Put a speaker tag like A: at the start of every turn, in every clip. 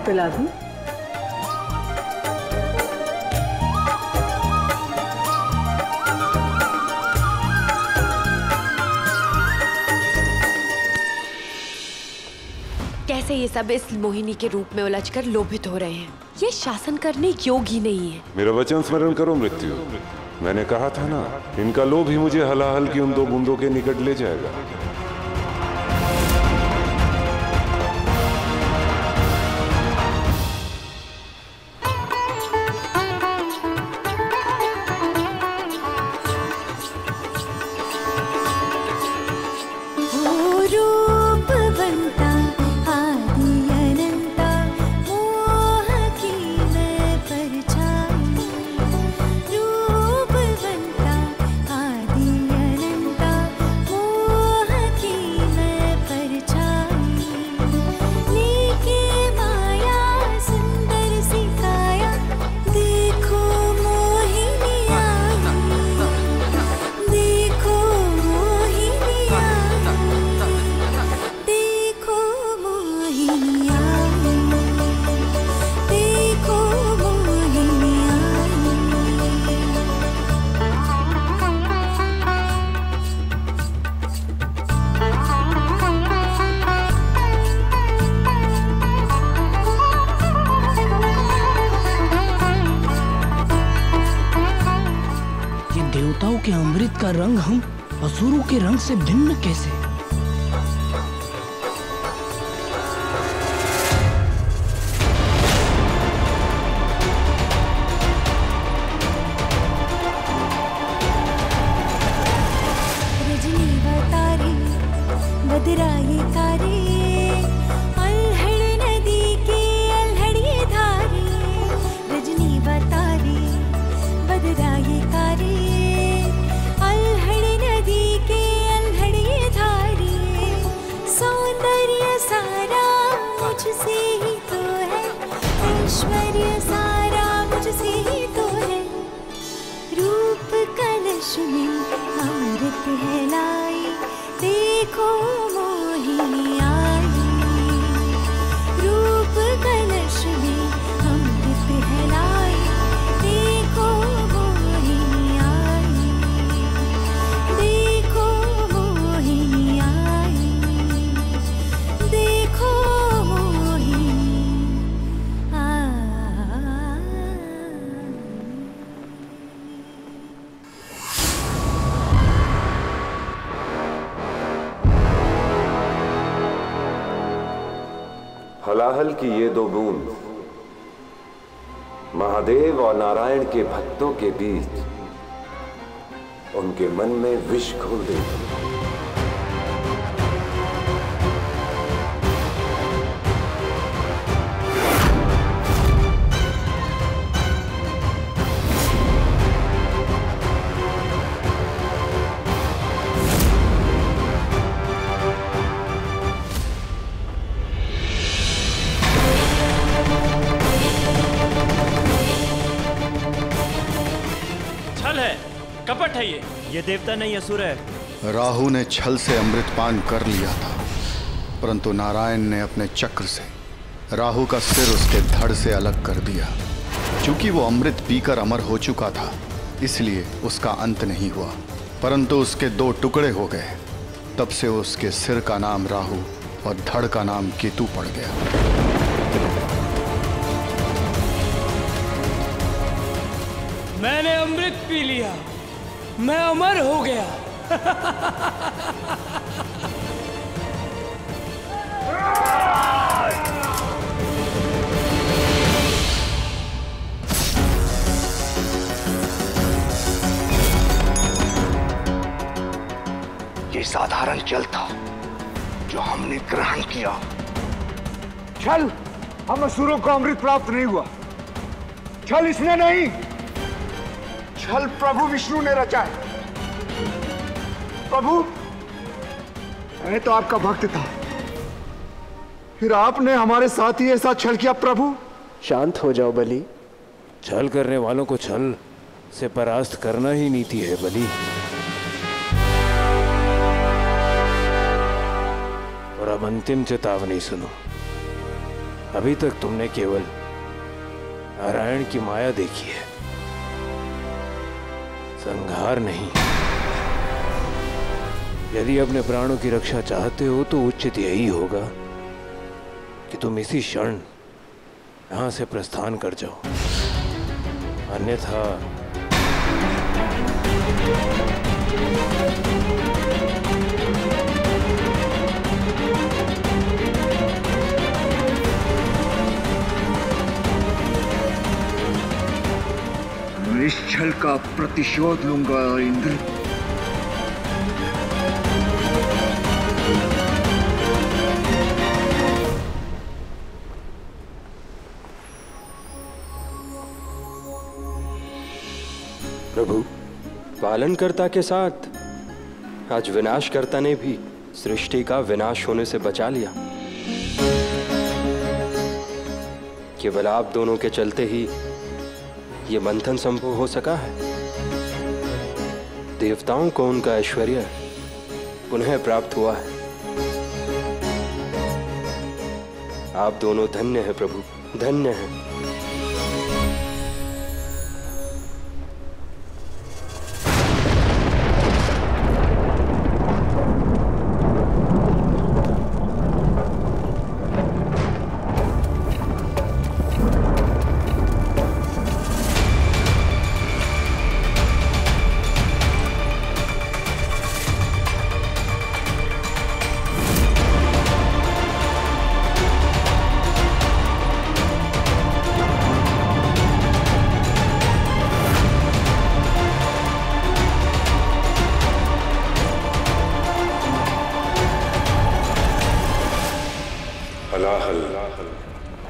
A: पिला दूं?
B: कैसे ये सब इस मोहिनी के रूप में उलझकर लोभित हो रहे हैं। ये शासन करने योग्य ही नहीं है।
C: मेरा वचन स्मरण करो मृत्यु। मैंने कहा था ना, इनका लोभ ही मुझे हलाहल की उन 2 बूंदों के निकट ले जाएगा।
D: देवताओं के अमृत का रंग हम असुरों के रंग से भिन्न कैसे?
E: रजनी बतारी बदराई कारी अल्हड़ नदी की अल्हड़ी धारी। रजनी बतारी बदराई कारी मुझसे ही तो है, ऐश्वर्य सारा मुझसे ही तो है। रूप कलश में अमृत है लाई, देखो मोहिनी आई। रूप कलश में अमृत है लाई, देखो मोहिनी आई। देखो मोहिनी आई, देखो
C: हलाहल की ये 2 बूंद महादेव और नारायण के भक्तों के बीच उनके मन में विष घोल देगी।
F: कपट है ये देवता नहीं असुर है।
G: राहु ने छल से अमृतपान कर लिया था, परंतु नारायण ने अपने चक्र से राहु का सिर उसके धड़ से अलग कर दिया। चूंकि वो अमृत पीकर अमर हो चुका था, इसलिए उसका अंत नहीं हुआ, परंतु उसके 2 टुकड़े हो गए। तब से उसके सिर का नाम राहु और धड़ का नाम केतु पड़ गया।
D: मैंने अमृत पी लिया, मैं अमर हो गया।
G: ये साधारण जल था जो हमने ग्रहण किया।
H: छल हम असुरों को अमृत प्राप्त नहीं हुआ। छल इसने नहीं, छल प्रभु विष्णु ने रचा है। प्रभु, मैं तो आपका भक्त था, फिर आपने हमारे साथ ही ऐसा छल किया। प्रभु
I: शांत हो जाओ बलि। छल करने वालों को छल से परास्त करना ही नीति है बलि। और अब अंतिम चेतावनी सुनो। अभी तक तुमने केवल नारायण की माया देखी है, संहार नहीं। यदि अपने प्राणों की रक्षा चाहते हो तो उचित यही होगा कि तुम इसी क्षण यहां से प्रस्थान कर जाओ, अन्यथा
H: मैं इस छल का प्रतिशोध लूंगा इंद्र।
A: प्रभु, पालनकर्ता के साथ आज विनाशकर्ता ने भी सृष्टि का विनाश होने से बचा लिया। केवल आप दोनों के चलते ही ये मंथन संभव हो सका है। देवताओं को उनका ऐश्वर्य पुनः प्राप्त हुआ है। आप दोनों धन्य हैं प्रभु, धन्य हैं।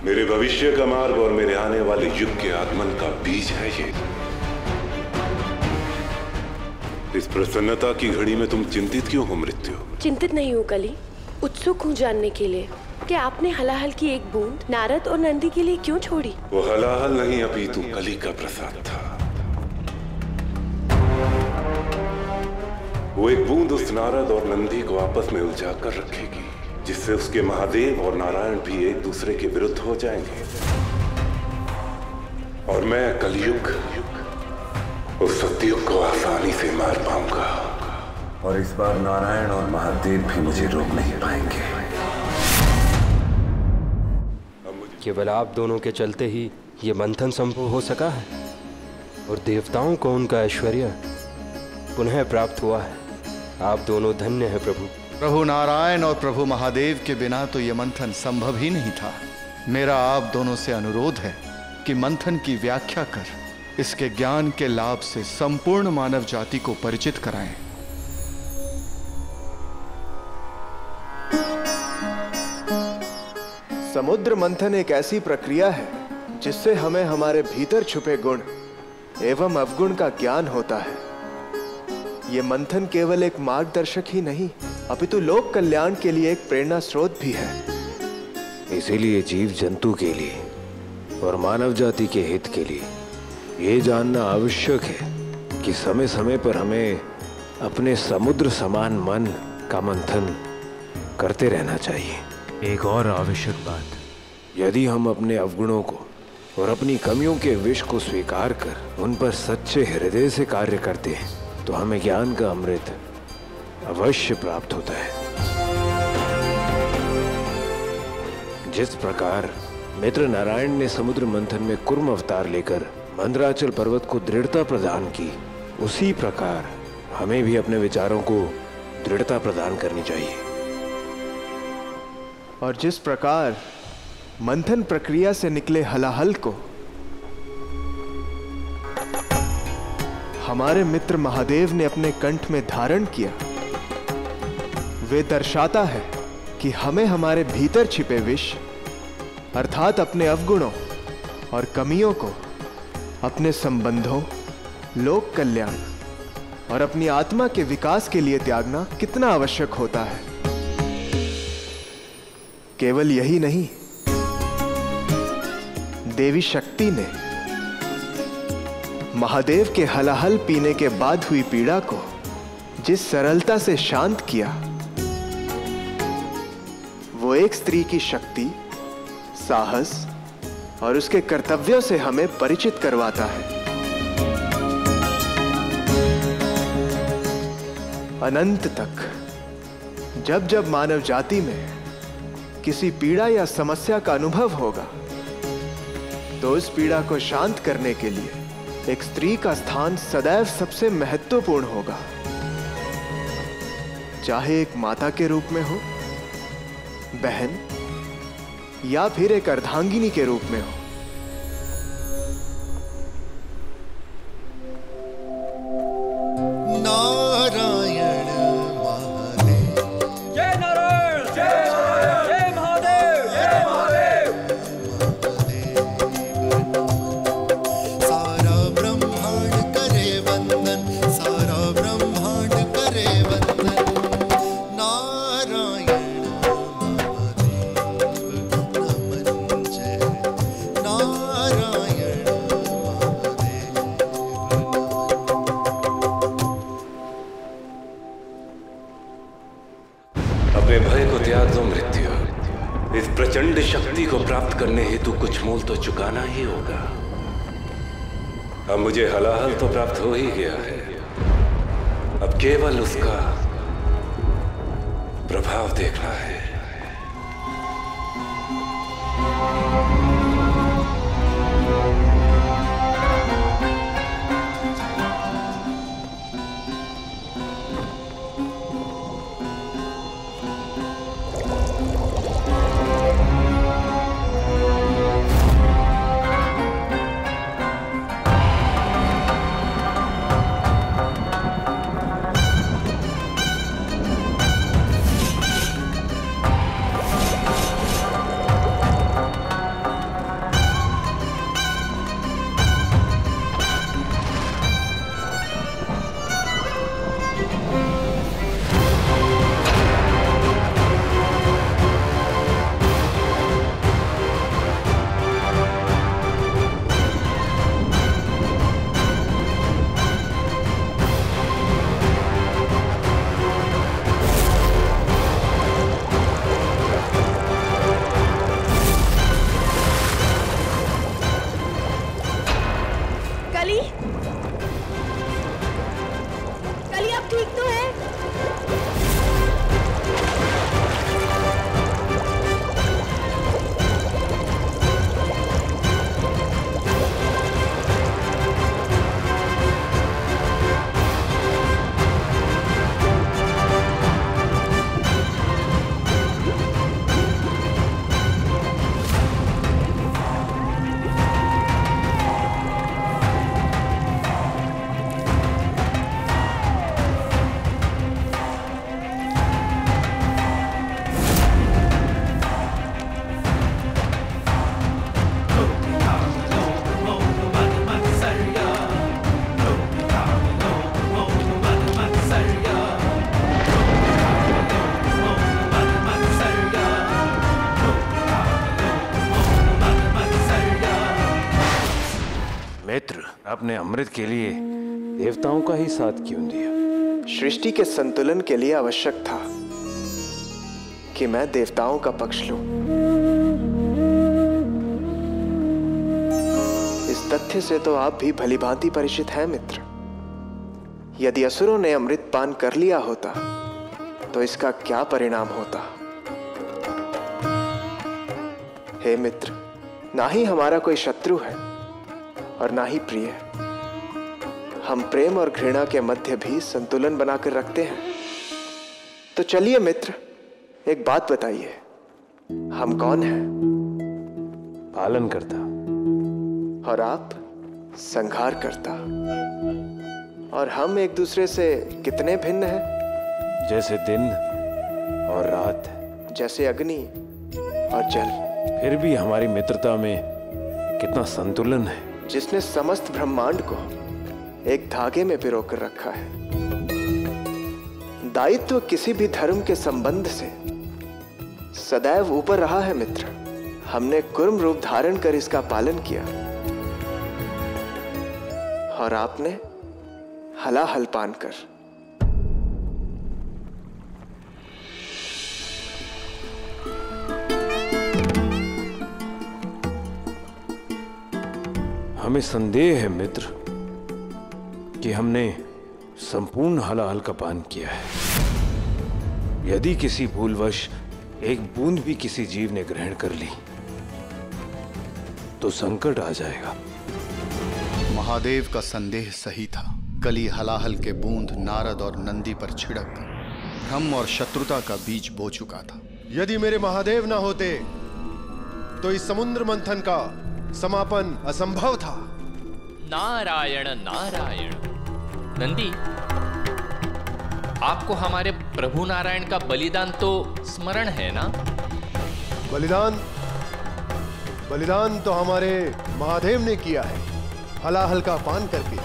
C: मेरे भविष्य का मार्ग और मेरे आने वाले युग के आगमन का बीज है ये। इस प्रसन्नता की घड़ी में तुम चिंतित क्यों हो मृत्यु?
B: चिंतित नहीं हूँ कली, उत्सुक हूँ जानने के लिए कि आपने हलाहल की एक बूंद नारद और नंदी के लिए क्यों छोड़ी?
C: वो हलाहल नहीं अपितु कली का प्रसाद था। वो एक बूंद उस नारद और नंदी को आपस में उलझा कर रखेगी, जिससे उसके महादेव और नारायण भी एक दूसरे के विरुद्ध हो जाएंगे और मैं कलयुग उस सतयुग को आसानी से मार पाऊंगा। और इस बार नारायण और महादेव भी मुझे रोक नहीं पाएंगे।
A: केवल आप दोनों के चलते ही ये मंथन संभव हो सका है और देवताओं को उनका ऐश्वर्य पुनः प्राप्त हुआ है। आप दोनों धन्य हैं प्रभु।
G: प्रभु नारायण और प्रभु महादेव के बिना तो यह मंथन संभव ही नहीं था। मेरा आप दोनों से अनुरोध है कि मंथन की व्याख्या कर इसके ज्ञान के लाभ से संपूर्ण मानव जाति को परिचित कराएं।
J: समुद्र मंथन एक ऐसी प्रक्रिया है जिससे हमें हमारे भीतर छुपे गुण एवं अवगुण का ज्ञान होता है। ये मंथन केवल एक मार्गदर्शक ही नहीं अपितु लोक कल्याण के लिए एक प्रेरणा स्रोत भी है।
I: इसीलिए जीव जंतु के लिए और मानव जाति के हित के लिए ये जानना आवश्यक है कि समय समय पर हमें अपने समुद्र समान मन का मंथन करते रहना चाहिए।
F: एक और आवश्यक बात,
I: यदि हम अपने अवगुणों को और अपनी कमियों के विष को स्वीकार कर उन पर सच्चे हृदय से कार्य करते हैं तो हमें ज्ञान का अमृत अवश्य प्राप्त होता है। जिस प्रकार मित्र नारायण ने समुद्र मंथन में कुर्म अवतार लेकर मंदराचल पर्वत को दृढ़ता प्रदान की, उसी प्रकार हमें भी अपने विचारों को दृढ़ता प्रदान करनी चाहिए।
J: और जिस प्रकार मंथन प्रक्रिया से निकले हलाहल को हमारे मित्र महादेव ने अपने कंठ में धारण किया, वे दर्शाता है कि हमें हमारे भीतर छिपे विष अर्थात अपने अवगुणों और कमियों को अपने संबंधों, लोक कल्याण और अपनी आत्मा के विकास के लिए त्यागना कितना आवश्यक होता है। केवल यही नहीं, देवी शक्ति ने महादेव के हलाहल पीने के बाद हुई पीड़ा को जिस सरलता से शांत किया, वो एक स्त्री की शक्ति साहस और उसके कर्तव्यों से हमें परिचित करवाता है। अनंत तक जब जब मानव जाति में किसी पीड़ा या समस्या का अनुभव होगा तो उस पीड़ा को शांत करने के लिए एक स्त्री का स्थान सदैव सबसे महत्वपूर्ण होगा, चाहे एक माता के रूप में हो, बहन या फिर एक अर्धांगिनी के रूप में हो।
K: नारायण महादेव, जय नारायण, जय महादेव, जय महादेव। सारा ब्रह्मांड करे वंदन, सारा ब्रह्मांड करे वंदन। नारायण
C: अपने भय को त्याग दो मृत्यु। इस प्रचंड शक्ति को प्राप्त करने हेतु कुछ मूल तो चुकाना ही होगा। अब मुझे हलाहल तो प्राप्त हो ही गया है, अब केवल उसका प्रभाव देखना है।
I: आपने अमृत के लिए देवताओं का ही साथ क्यों दिया?
J: सृष्टि के संतुलन के लिए आवश्यक था कि मैं देवताओं का पक्ष लूं। इस तथ्य से तो आप भी भलीभांति परिचित हैं मित्र। यदि असुरों ने अमृत पान कर लिया होता तो इसका क्या परिणाम होता? हे मित्र, ना ही हमारा कोई शत्रु है और ना ही प्रिय। हम प्रेम और घृणा के मध्य भी संतुलन बनाकर रखते हैं। तो चलिए मित्र, एक बात बताइए, हम कौन हैं?
I: पालन करता।
J: और आप? संहार करता। और हम एक दूसरे से कितने भिन्न हैं?
I: जैसे दिन और रात,
J: जैसे अग्नि और जल।
I: फिर भी हमारी मित्रता में कितना संतुलन है।
J: जिसने समस्त ब्रह्मांड को एक धागे में पिरो कर रखा है। दायित्व किसी भी धर्म के संबंध से सदैव ऊपर रहा है मित्र। हमने कुर्म रूप धारण कर इसका पालन किया और आपने हलाहल पान कर।
I: हमें संदेह है मित्र कि हमने संपूर्ण हलाहल का पान किया है। यदि किसी भूलवश एक बूंद भी किसी जीव ने ग्रहण कर ली तो संकट आ जाएगा।
G: महादेव का संदेह सही था। कल ही हलाहल के बूंद नारद और नंदी पर छिड़क भ्रम और शत्रुता का बीज बो चुका था।
L: यदि मेरे महादेव ना होते तो इस समुद्र मंथन का समापन असंभव था।
M: नारायण नारायण। नंदी, आपको हमारे प्रभु नारायण का बलिदान तो स्मरण है ना?
L: बलिदान तो हमारे महादेव ने किया है, हलाहल का पान करके।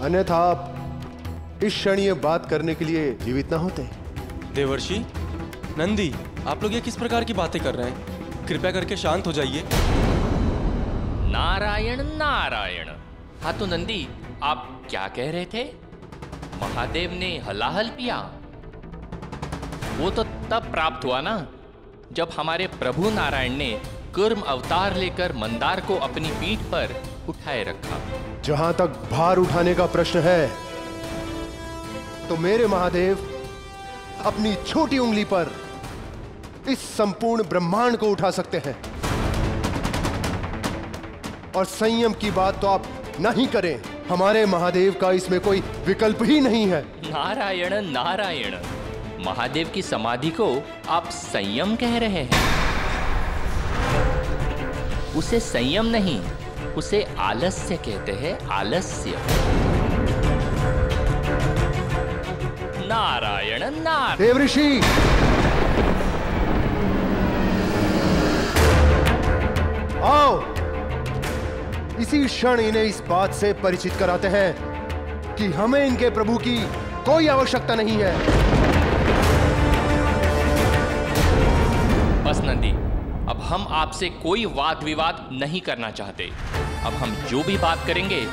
L: अन्यथा आप इस क्षण ये बात करने के लिए जीवित ना होते।
F: देवर्षि, नंदी, आप लोग ये किस प्रकार की बातें कर रहे हैं? कृपया करके शांत हो जाइए।
M: नारायण नारायण। हाँ तो नंदी, आप क्या कह रहे थे? महादेव ने हलाहल पिया? वो तो तब प्राप्त हुआ ना जब हमारे प्रभु नारायण ने कूर्म अवतार लेकर मंदार को अपनी पीठ पर उठाए रखा।
L: जहां तक भार उठाने का प्रश्न है तो मेरे महादेव अपनी छोटी उंगली पर इस संपूर्ण ब्रह्मांड को उठा सकते हैं। और संयम की बात तो आप नहीं करें, हमारे महादेव का इसमें कोई विकल्प ही नहीं है।
M: नारायण नारायण। महादेव की समाधि को आप संयम कह रहे हैं? उसे संयम नहीं, उसे आलस्य कहते हैं, आलस्य। नारायण नारायण।
L: देवऋषि, आओ इसी क्षण इन्हें इस बात से परिचित कराते हैं कि हमें इनके प्रभु की कोई आवश्यकता नहीं है।
M: बस नंदी, अब हम आपसे कोई वाद विवाद नहीं करना चाहते। अब हम जो भी बात करेंगे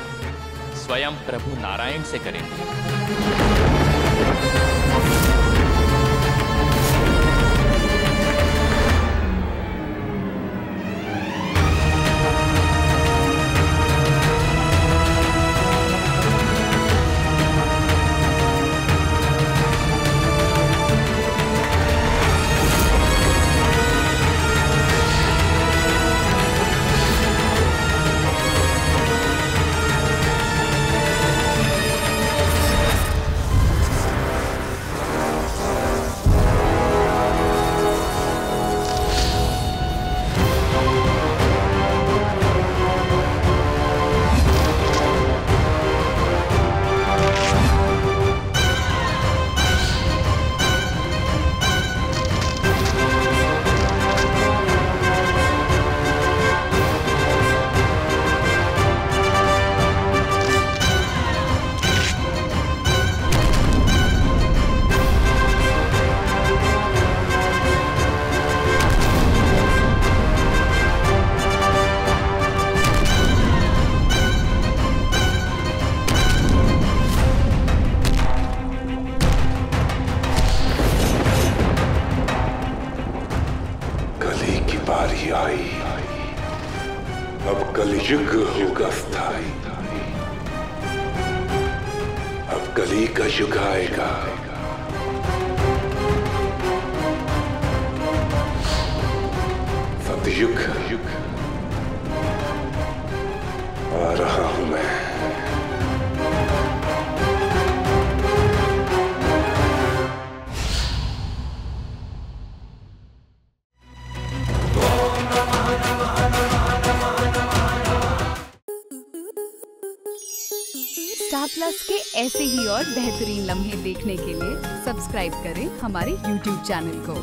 M: स्वयं प्रभु नारायण से करेंगे।
C: युग होगा स्थायी। अब कली का युग आएगा। सतयुग आ रहा हूं मैं।
N: स्टार प्लस के ऐसे ही और बेहतरीन लम्हे देखने के लिए सब्सक्राइब करें हमारे YouTube चैनल को।